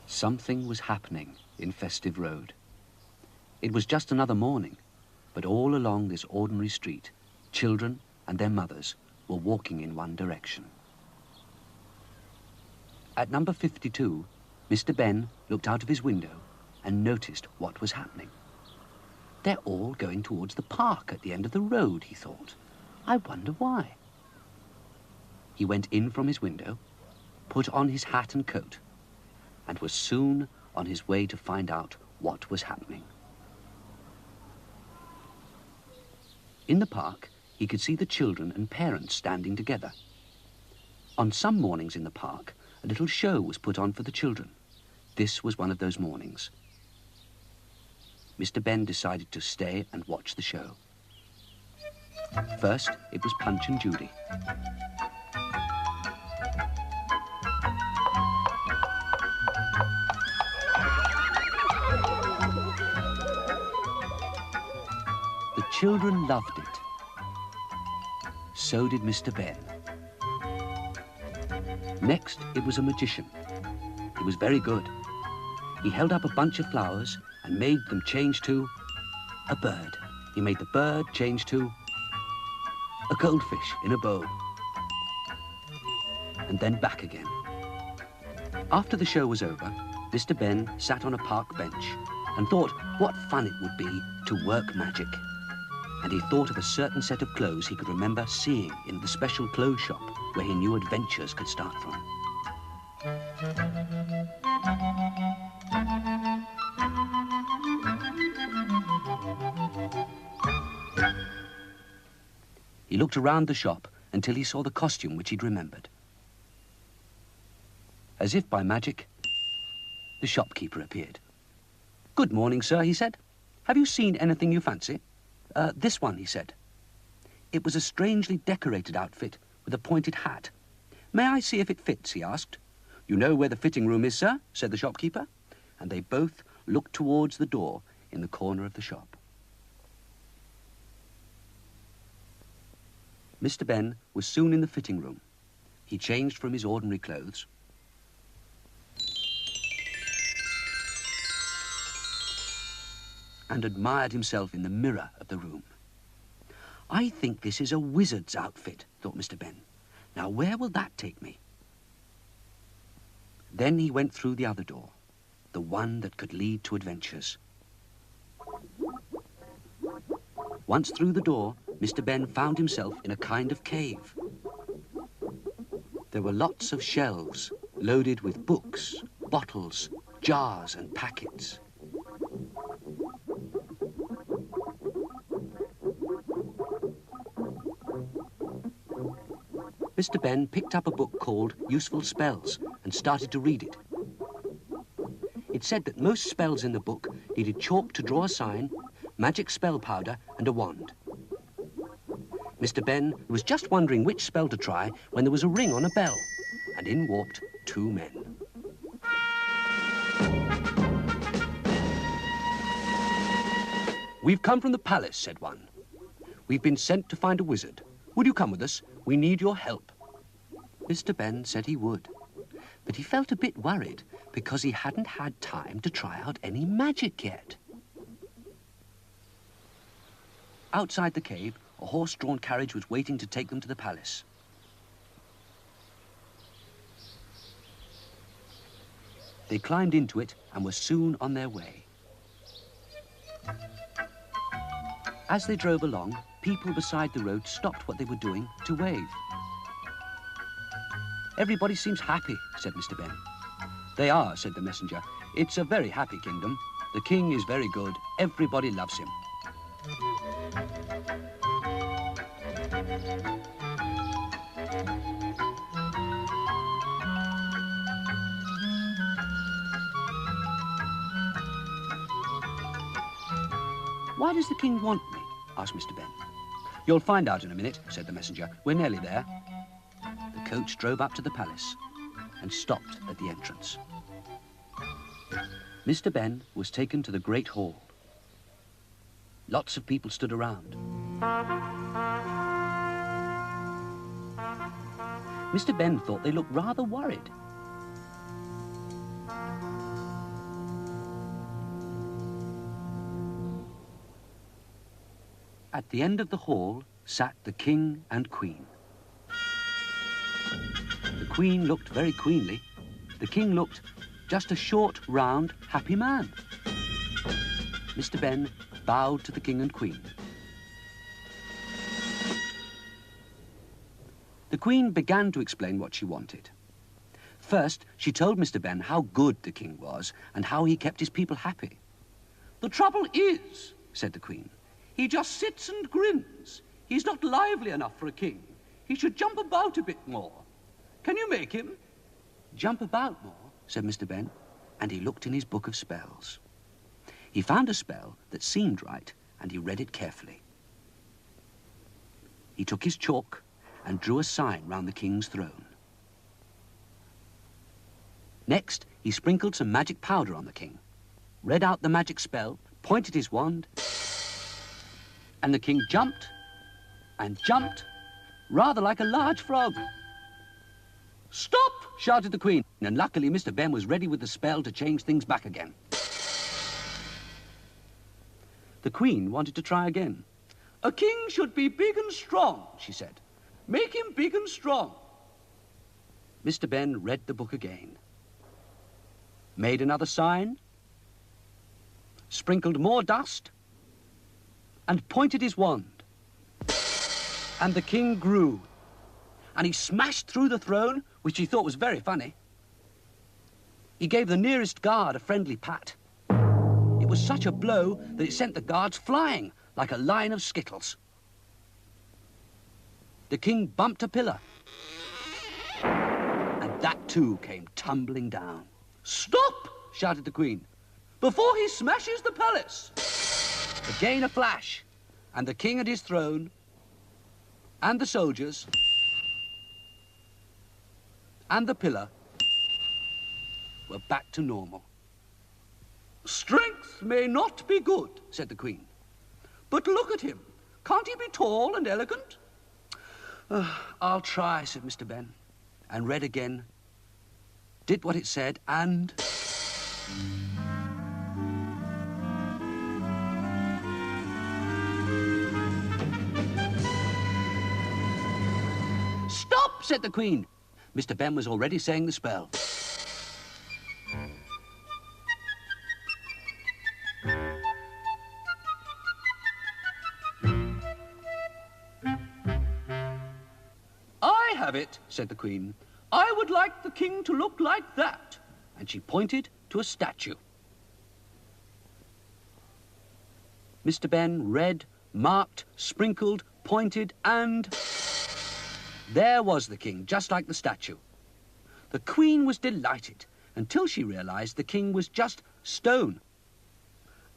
Something was happening in Festive Road. It was just another morning, but all along this ordinary street, children and their mothers were walking in one direction. At number 52, Mr. Benn looked out of his window and noticed what was happening. They're all going towards the park at the end of the road, he thought. I wonder why. He went in from his window, put on his hat and coat, and was soon on his way to find out what was happening. In the park, he could see the children and parents standing together. On some mornings in the park, a little show was put on for the children. This was one of those mornings. Mr. Benn decided to stay and watch the show. First, it was Punch and Judy. The children loved it. So did Mr. Benn. Next, it was a magician. He was very good. He held up a bunch of flowers and made them change to a bird. He made the bird change to a goldfish in a bowl. And then back again. After the show was over, Mr. Benn sat on a park bench and thought what fun it would be to work magic. And he thought of a certain set of clothes he could remember seeing in the special clothes shop where he knew adventures could start from. He looked around the shop until he saw the costume which he'd remembered. As if by magic, the shopkeeper appeared. "Good morning, sir," he said. "Have you seen anything you fancy?" This one," he said. It was a strangely decorated outfit with a pointed hat. "May I see if it fits?" he asked. "You know where the fitting room is, sir," said the shopkeeper. And they both looked towards the door in the corner of the shop. Mr. Benn was soon in the fitting room. He changed from his ordinary clothes and admired himself in the mirror of the room. "I think this is a wizard's outfit," thought Mr. Benn. "Now where will that take me?" Then he went through the other door, the one that could lead to adventures. Once through the door, Mr. Benn found himself in a kind of cave. There were lots of shelves loaded with books, bottles, jars and packets. Mr. Benn picked up a book called Useful Spells and started to read it. It said that most spells in the book needed chalk to draw a sign, magic spell powder and a wand. Mr. Benn was just wondering which spell to try when there was a ring on a bell, and in walked two men. "We've come from the palace," said one. "We've been sent to find a wizard. Would you come with us? We need your help." Mr. Benn said he would, but he felt a bit worried because he hadn't had time to try out any magic yet. Outside the cave, a horse-drawn carriage was waiting to take them to the palace. They climbed into it and were soon on their way. As they drove along, people beside the road stopped what they were doing to wave. "Everybody seems happy," said Mr. Benn. "They are," said the messenger. "It's a very happy kingdom. The king is very good. Everybody loves him." Why does the king want me? Asked Mr. Benn. You'll find out in a minute, said the messenger. We're nearly there. The coach drove up to the palace and stopped at the entrance. Mr. Benn was taken to the great hall. Lots of people stood around. Mr. Benn thought they looked rather worried. At the end of the hall sat the king and queen. The queen looked very queenly. The king looked just a short, round, happy man. Mr. Benn bowed to the king and queen. The queen began to explain what she wanted. First, she told Mr. Benn how good the king was and how he kept his people happy. "The trouble is," said the queen, "he just sits and grins. He's not lively enough for a king. He should jump about a bit more. Can you make him?" "Jump about more," said Mr. Benn, and he looked in his book of spells. He found a spell that seemed right, and he read it carefully. He took his chalk and drew a sign round the king's throne. Next, he sprinkled some magic powder on the king, read out the magic spell, pointed his wand, and the king jumped and jumped, rather like a large frog. "Stop!" shouted the queen, and luckily Mr. Benn was ready with the spell to change things back again. The queen wanted to try again. "A king should be big and strong," she said. "Make him big and strong." Mr. Benn read the book again, made another sign, sprinkled more dust, and pointed his wand. And the king grew, and he smashed through the throne, which he thought was very funny. He gave the nearest guard a friendly pat. It was such a blow that it sent the guards flying like a line of skittles. The king bumped a pillar, and that too came tumbling down. "Stop!" shouted the queen, "before he smashes the palace." Again a flash, and the king and his throne, and the soldiers, and the pillar were back to normal. "Strength may not be good," said the queen, "but look at him. Can't he be tall and elegant?" "I'll try," said Mr. Benn, and read again, did what it said, and... "Stop!" said the queen. Mr. Benn was already saying the spell. "I have it," said the queen. "I would like the king to look like that." And she pointed to a statue. Mr. Benn read, marked, sprinkled, pointed, and... there was the king, just like the statue. The queen was delighted until she realized the king was just stone.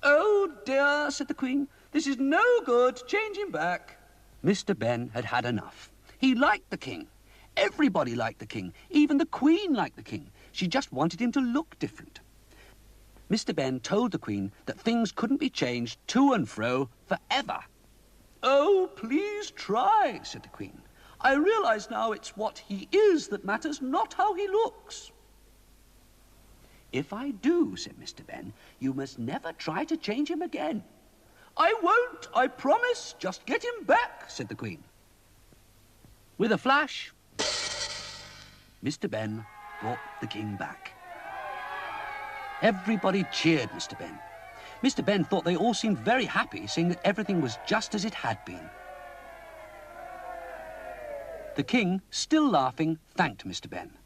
"Oh dear," said the queen, "this is no good. Change him back." Mr. Benn had had enough. He liked the king. Everybody liked the king. Even the queen liked the king. She just wanted him to look different. Mr. Benn told the queen that things couldn't be changed to and fro forever. "Oh, please try," said the queen. "I realize now it's what he is that matters, not how he looks." "If I do," said Mr. Benn, "you must never try to change him again." "I won't, I promise. Just get him back," said the queen. With a flash, Mr. Benn brought the king back. Everybody cheered Mr. Benn. Mr. Benn thought they all seemed very happy, seeing that everything was just as it had been. The king, still laughing, thanked Mr. Benn.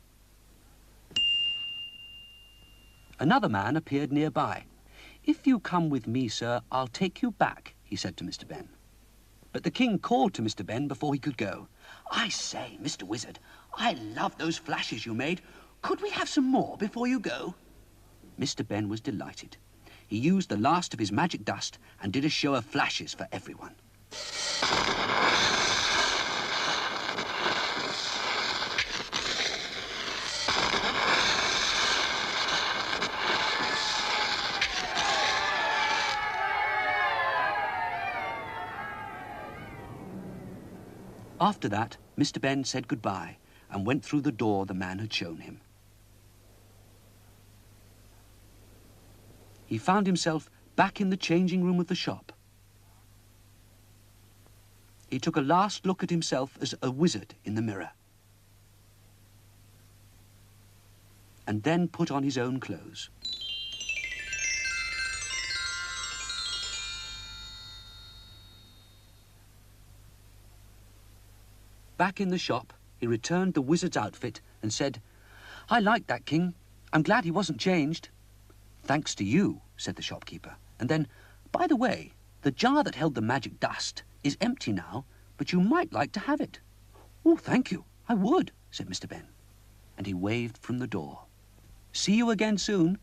Another man appeared nearby. "If you come with me, sir, I'll take you back," he said to Mr. Benn. But the king called to Mr. Benn before he could go. "I say, Mr. Wizard, I love those flashes you made. Could we have some more before you go?" Mr. Benn was delighted. He used the last of his magic dust and did a show of flashes for everyone. After that, Mr. Benn said goodbye and went through the door the man had shown him. He found himself back in the changing room of the shop. He took a last look at himself as a wizard in the mirror, and then put on his own clothes. Back in the shop, he returned the wizard's outfit and said, "I like that king. I'm glad he wasn't changed." "Thanks to you," said the shopkeeper. And then, "By the way, the jar that held the magic dust is empty now, but you might like to have it." "Oh, thank you, I would," said Mr. Benn. And he waved from the door. "See you again soon."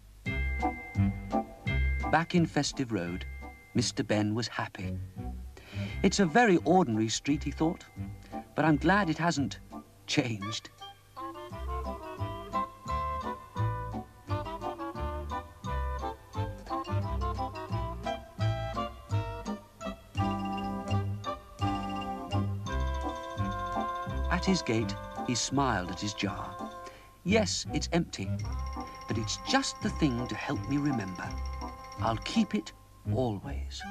Back in Festive Road, Mr. Benn was happy. It's a very ordinary street, he thought, but I'm glad it hasn't changed. At his gate, he smiled at his jar. Yes, it's empty, but it's just the thing to help me remember. I'll keep it always.